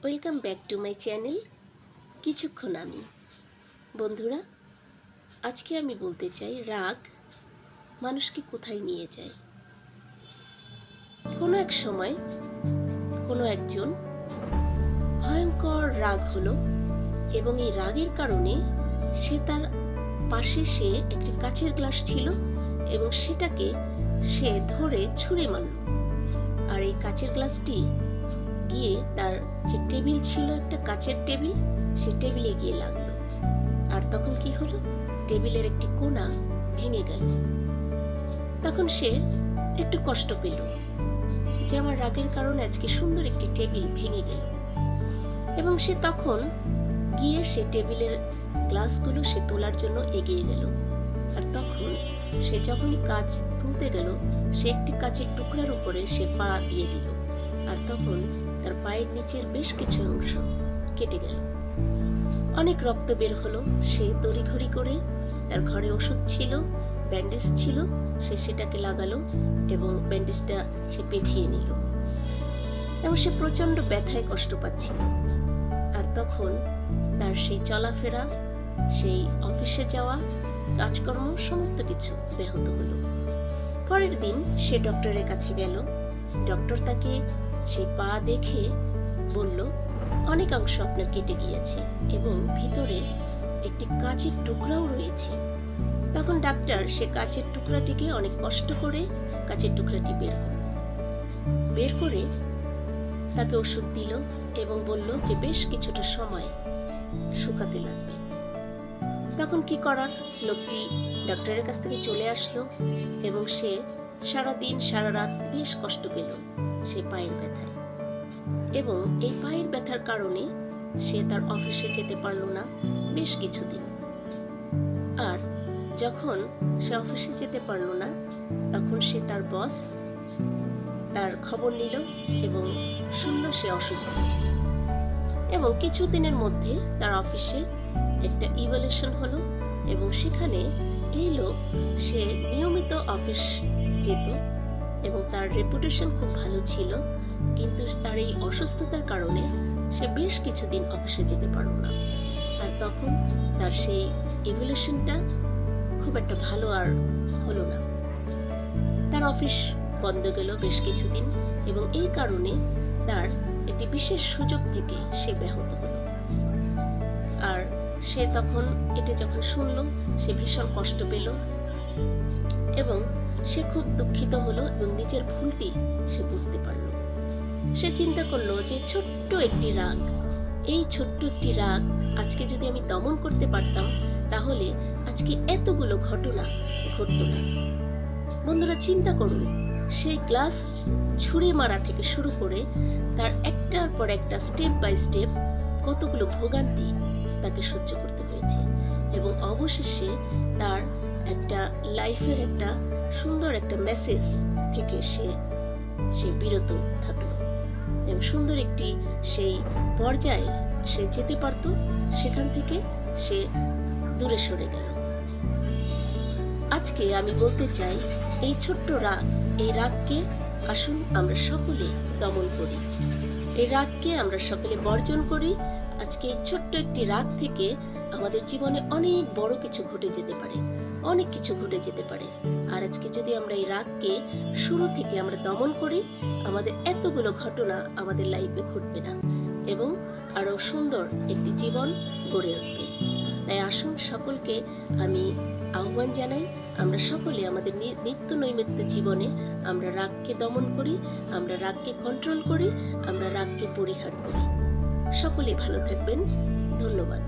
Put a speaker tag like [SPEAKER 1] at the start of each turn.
[SPEAKER 1] Welcome back to my channel কিছুক্ষণ আমি। বন্ধুরা, আজকে আমি বলতে চাই রাগ মানুষকে কোথায় নিয়ে যায়। কোনো এক সময় কোনো একজন ভয়ঙ্কর রাগ হলো এবং এই রাগের কারণে তার পাশে একটি কাচের গ্লাস ছিল এবং সেটাকে সে ধরে ছুঁড়ে মারল। আর এই কাচের গ্লাসটি গিয়ে তার যে টেবিল ছিল, একটা কাচের টেবিল, সে টেবিলে গিয়ে লাগলো। আর তখন কি হলো, টেবিলের একটি কোণা ভেঙে গেল। তখন সে একটু কষ্ট পেল যে আমার রাগের কারণে আজকে সুন্দর একটি টেবিল ভেঙে গেল। এবং সে তখন গিয়ে সে টেবিলের গ্লাসগুলো সে তোলার জন্য এগিয়ে গেল। আর তখন সে যখনই কাচ তুলতে গেল, সে একটি কাচের টুকরার উপরে সে পা দিয়ে দিল। আর তখন তার পায়ের নিচের বেশ কিছু অংশ কেটে গেল, অনেক রক্ত বের হলো। সে তড়িঘড়ি করে, তার ঘরে ওষুধ ছিল, ব্যান্ডেজ ছিল, সে সেটাকে লাগালো এবং ব্যান্ডেজটা সে পেঁচিয়ে নিল এবং সে প্রচন্ড ব্যথায় কষ্ট পাচ্ছিল। আর তখন তার সেই চলাফেরা, সেই অফিসে যাওয়া, কাজকর্ম সমস্ত কিছু ব্যাহত হলো। পরের দিন সে ডক্টরের কাছে গেল। ডক্টর তাকে সেই পা দেখে বলল, অনেক অংশ আপনার কেটে গিয়েছে এবং ভিতরে একটি কাচের টুকরাও রয়েছে। তখন ডাক্তার সে কাচের টুকরাটিকে অনেক কষ্ট করে কাচের টুকরাটি বের করে তাকে ওষুধ দিল এবং বলল যে বেশ কিছুটা সময় শুকাতে লাগবে। তখন কি করার, লোকটি ডাক্তারের কাছ থেকে চলে আসলো এবং সে সারাদিন সারা রাত বেশ কষ্ট পেল সে পায়ের ব্যথায়। এবং এই পায়ের ব্যথার কারণে সে তার অফিসে যেতে পারল না বেশ কিছুদিন। আর যখন সে অফিসে যেতে পারল না, তখন সে তার বস তার খবর নিল এবং শুনল সে অসুস্থ। এবং কিছুদিনের মধ্যে তার অফিসে একটা ইভ্যালুয়েশন হলো এবং সেখানে এই লোক সে নিয়মিত অফিস যেত এবং তার রেপুটেশন খুব ভালো ছিল। কিন্তু তার এই অসুস্থতার কারণে সে বেশ কিছুদিন অফিসে যেতে পারল না। আর তখন তার সেই ইভ্যালুয়েশনটা খুব একটা ভালো আর হলো না। তার অফিস বন্ধ গেল বেশ কিছুদিন এবং এই কারণে তার একটি বিশেষ সুযোগ থেকে সে ব্যাহত হলো। আর সে তখন এটা যখন শুনল, সে ভীষণ কষ্ট পেল এবং সে খুব দুঃখিত হলো এবং নিজের ভুলটি সে বুঝতে পারল। সে চিন্তা করলো যে ছোট্ট একটি রাগ, এই ছোট্ট একটি রাগ আজকে যদি আমি দমন করতে পারতাম, তাহলে আজকে এতগুলো ঘটনা ঘটতো না। বন্ধুরা, চিন্তা করুন, সেই গ্লাস ছুঁড়ে মারা থেকে শুরু করে তার একটার পর একটা স্টেপ বাই স্টেপ কতগুলো ভোগান্তি তাকে সহ্য করতে হয়েছে এবং অবশেষে তার একটা লাইফের একটা সুন্দর একটা মেসেজ থেকে সে বিরত থাকলো এবং সুন্দর একটি সেই পর্যায়ে সে যেতে পারত, সেখান থেকে সে দূরে সরে গেল। আজকে আমি বলতে চাই, এই ছোট্ট রাগ, এই রাগকে আসুন আমরা সকলে দমন করি, এই রাগকে আমরা সকলে বর্জন করি। আজকে এই ছোট্ট একটি রাগ থেকে আমাদের জীবনে অনেক বড় কিছু ঘটে যেতে পারে, অনেক কিছু ঘটে যেতে পারে। আর আজকে যদি আমরা এই রাগকে শুরু থেকে আমরা দমন করি, আমাদের এতগুলো ঘটনা আমাদের লাইফে ঘটবে না এবং আরো সুন্দর একটি জীবন গড়ে উঠবে। তাই আসুন সকলকে আমি আহ্বান জানাই, আমরা সকলে আমাদের নিত্য নৈমিত্য জীবনে আমরা রাগকে দমন করি, আমরা রাগকে কন্ট্রোল করি, আমরা রাগকে পরিহার করি। সকলে ভালো থাকবেন। ধন্যবাদ।